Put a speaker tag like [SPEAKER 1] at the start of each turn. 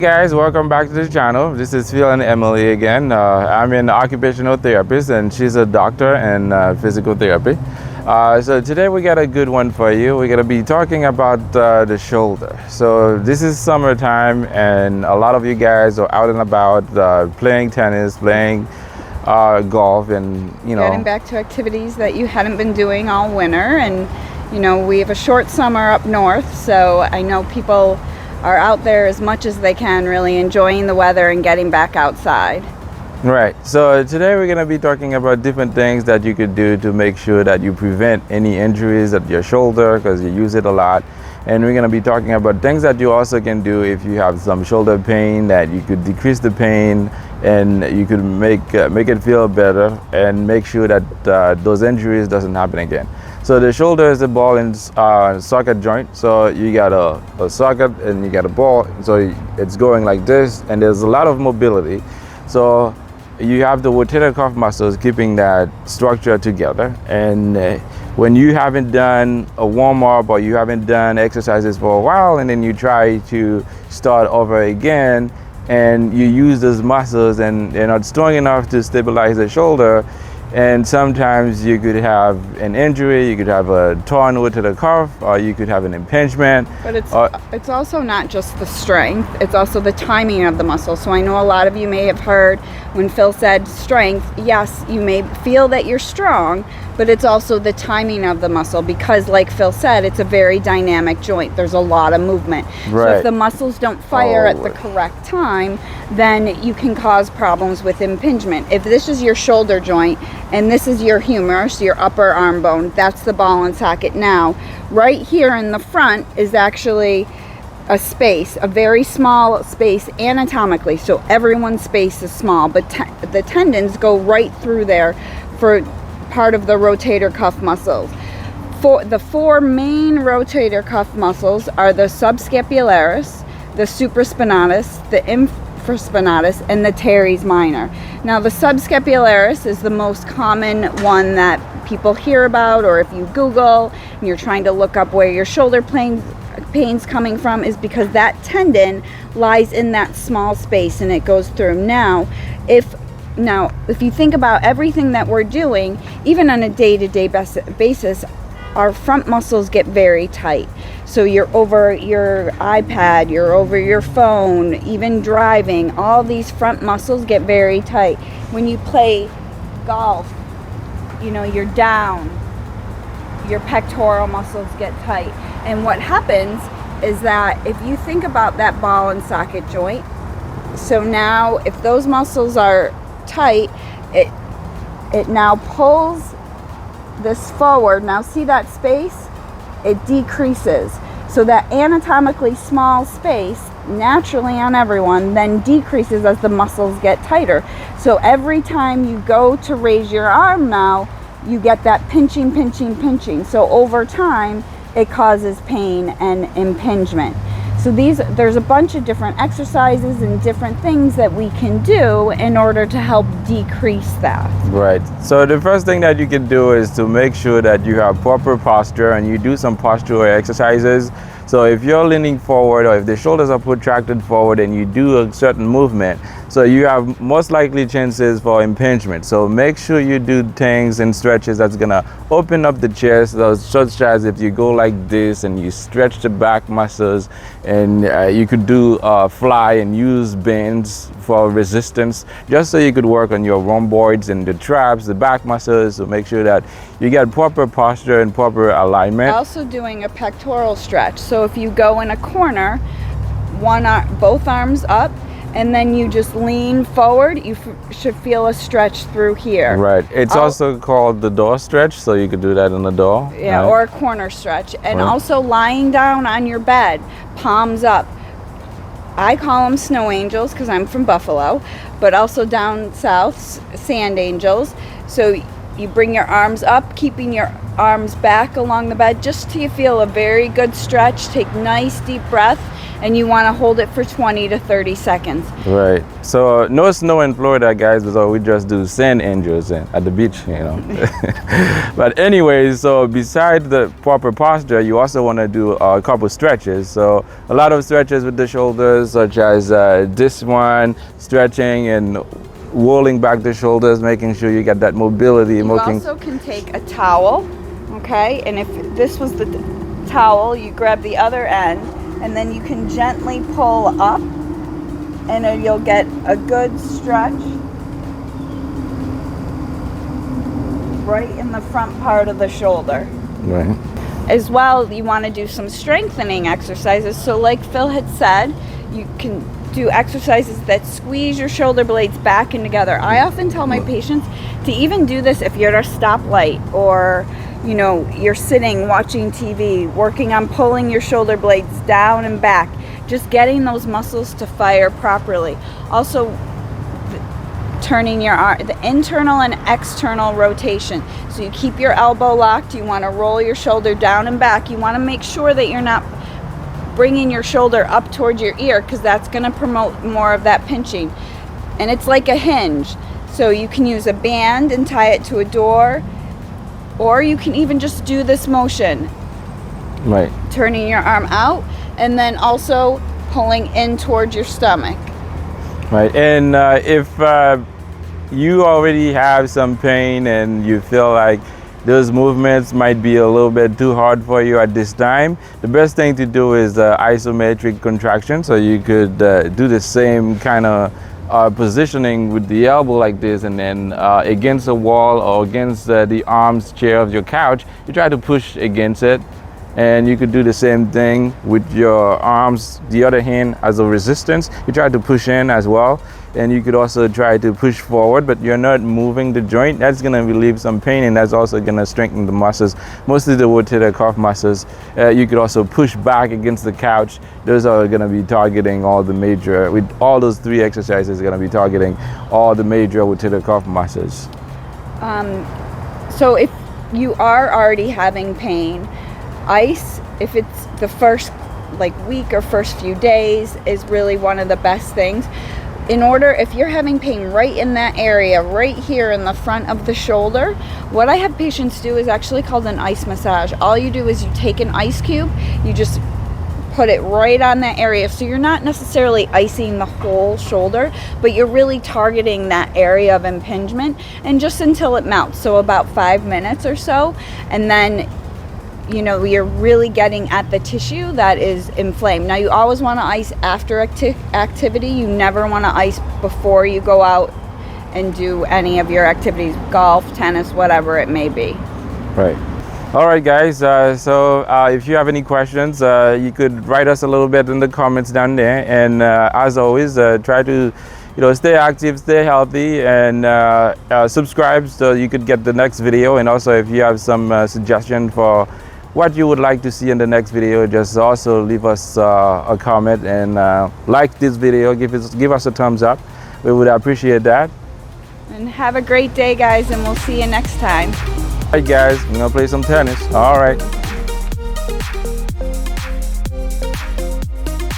[SPEAKER 1] Guys, welcome back to the channel. This is Phil and Emily again. I'm an occupational therapist and she's a doctor in physical therapy. So today we got a good one for you. We're going to be talking about the shoulder. So this is summertime and a lot of you guys are out and about playing tennis, playing golf, and
[SPEAKER 2] getting back to activities that you hadn't been doing all winter. And we have a short summer up north, so I know people are out there as much as they can, really enjoying the weather and getting back outside.
[SPEAKER 1] Right. So today we're going to be talking about different things that you could do to make sure that you prevent any injuries at your shoulder because you use it a lot. And we're going to be talking about things that you also can do if you have some shoulder pain, that you could decrease the pain and you could make it feel better and make sure that those injuries doesn't happen again. So the shoulder is a ball and socket joint. So you got a socket and you got a ball. So it's going like this, and there's a lot of mobility. So you have the rotator cuff muscles keeping that structure together. And when you haven't done a warm up or you haven't done exercises for a while, and then you try to start over again, and you use those muscles and they're not strong enough to stabilize the shoulder, and sometimes you could have an injury, you could have a torn rotator cuff, or you could have an impingement.
[SPEAKER 2] But it's also not just the strength, it's also the timing of the muscle. So I know a lot of you may have heard when Phil said strength, yes, you may feel that you're strong, but it's also the timing of the muscle, because like Phil said, it's a very dynamic joint. There's a lot of movement.
[SPEAKER 1] Right.
[SPEAKER 2] So if the muscles don't fire at the correct time, then you can cause problems with impingement. If this is your shoulder joint and this is your humerus, your upper arm bone, that's the ball and socket. Now, right here in the front is actually a space, a very small space anatomically. So everyone's space is small, but the tendons go right through there for part of the rotator cuff muscles. The four main rotator cuff muscles are the subscapularis, the supraspinatus, the infraspinatus, and the teres minor. Now the subscapularis is the most common one that people hear about, or if you Google and you're trying to look up where your shoulder pain's coming from, is because that tendon lies in that small space and it goes through. Now if you think about everything that we're doing, even on a day-to-day basis, our front muscles get very tight. So you're over your iPad, you're over your phone, even driving, all these front muscles get very tight. When you play golf, you're down, your pectoral muscles get tight. And what happens is that if you think about that ball and socket joint, so now if those muscles are tight, it now pulls this forward. Now see that space? It decreases. So that anatomically small space, naturally on everyone, then decreases as the muscles get tighter. So every time you go to raise your arm now, you get that pinching. So over time, it causes pain and impingement. So there's a bunch of different exercises and different things that we can do in order to help decrease that.
[SPEAKER 1] Right. So the first thing that you can do is to make sure that you have proper posture and you do some postural exercises. So if you're leaning forward, or if the shoulders are protracted forward and you do a certain movement, so you have most likely chances for impingement. So make sure you do things and stretches that's gonna open up the chest, such as if you go like this and you stretch the back muscles, and you could do fly and use bends for resistance, just so you could work on your rhomboids and the traps, the back muscles. So make sure that you get proper posture and proper alignment.
[SPEAKER 2] Also doing a pectoral stretch. So if you go in a corner, both arms up, and then you just lean forward, you should feel a stretch through here.
[SPEAKER 1] Right. It's also called the door stretch, so you could do that in the door.
[SPEAKER 2] Yeah,
[SPEAKER 1] right?
[SPEAKER 2] Or a corner stretch. And also lying down on your bed, palms up. I call them snow angels because I'm from Buffalo, but also down south, sand angels. So you bring your arms up, keeping your arms back along the bed, just till you feel a very good stretch. Take nice deep breath, and you want to hold it for 20 to 30 seconds.
[SPEAKER 1] Right. So no snow in Florida, guys, so we just do sand angels at the beach, you know. But anyways, so besides the proper posture, you also want to do a couple stretches. So a lot of stretches with the shoulders, such as this one, stretching and rolling back the shoulders, making sure you get that mobility.
[SPEAKER 2] You also can take a towel, okay? And if this was the towel, you grab the other end, and then you can gently pull up, and you'll get a good stretch right in the front part of the shoulder.
[SPEAKER 1] Right.
[SPEAKER 2] As well, you want to do some strengthening exercises. So like Phil had said, you can do exercises that squeeze your shoulder blades back and together. I often tell my patients to even do this if you're at a stoplight, or you know, you're sitting watching TV, working on pulling your shoulder blades down and back, just getting those muscles to fire properly. Also, turning your arm, the internal and external rotation. So you keep your elbow locked, you want to roll your shoulder down and back. You want to make sure that you're not bringing your shoulder up towards your ear, because that's going to promote more of that pinching. And it's like a hinge. So you can use a band and tie it to a door, or you can even just do this motion.
[SPEAKER 1] Right.
[SPEAKER 2] Turning your arm out and then also pulling in towards your stomach.
[SPEAKER 1] Right. And if you already have some pain and you feel like those movements might be a little bit too hard for you at this time, the best thing to do is isometric contraction. So you could do the same kind of positioning with the elbow like this, and then against a wall or against the arms chair of your couch, you try to push against it. And you could do the same thing with your arms, the other hand as a resistance. You try to push in as well. And you could also try to push forward, but you're not moving the joint. That's going to relieve some pain, and that's also going to strengthen the muscles, mostly the rotator cuff muscles. You could also push back against the couch. Those are going to be targeting all the major, with all those three exercises, going to be targeting all the major rotator cuff muscles.
[SPEAKER 2] So if you are already having pain, ice, if it's the first week or first few days, is really one of the best things. In order, if you're having pain right in that area, right here in the front of the shoulder, what I have patients do is actually called an ice massage. All you do is you take an ice cube, you just put it right on that area. So you're not necessarily icing the whole shoulder, but you're really targeting that area of impingement, and just until it melts. So about 5 minutes or so, and then you know, you're really getting at the tissue that is inflamed. Now, you always want to ice after activity. You never want to ice before you go out and do any of your activities, golf, tennis, whatever it may be.
[SPEAKER 1] Right. All right, guys. So if you have any questions, you could write us a little bit in the comments down there. And as always, try to stay active, stay healthy, and subscribe so you could get the next video. And also, if you have some suggestion for what you would like to see in the next video, just also leave us a comment, and like this video, give us a thumbs up. We would appreciate that.
[SPEAKER 2] And have a great day, guys, and we'll see you next time.
[SPEAKER 1] All right, guys, we're gonna play some tennis. All right.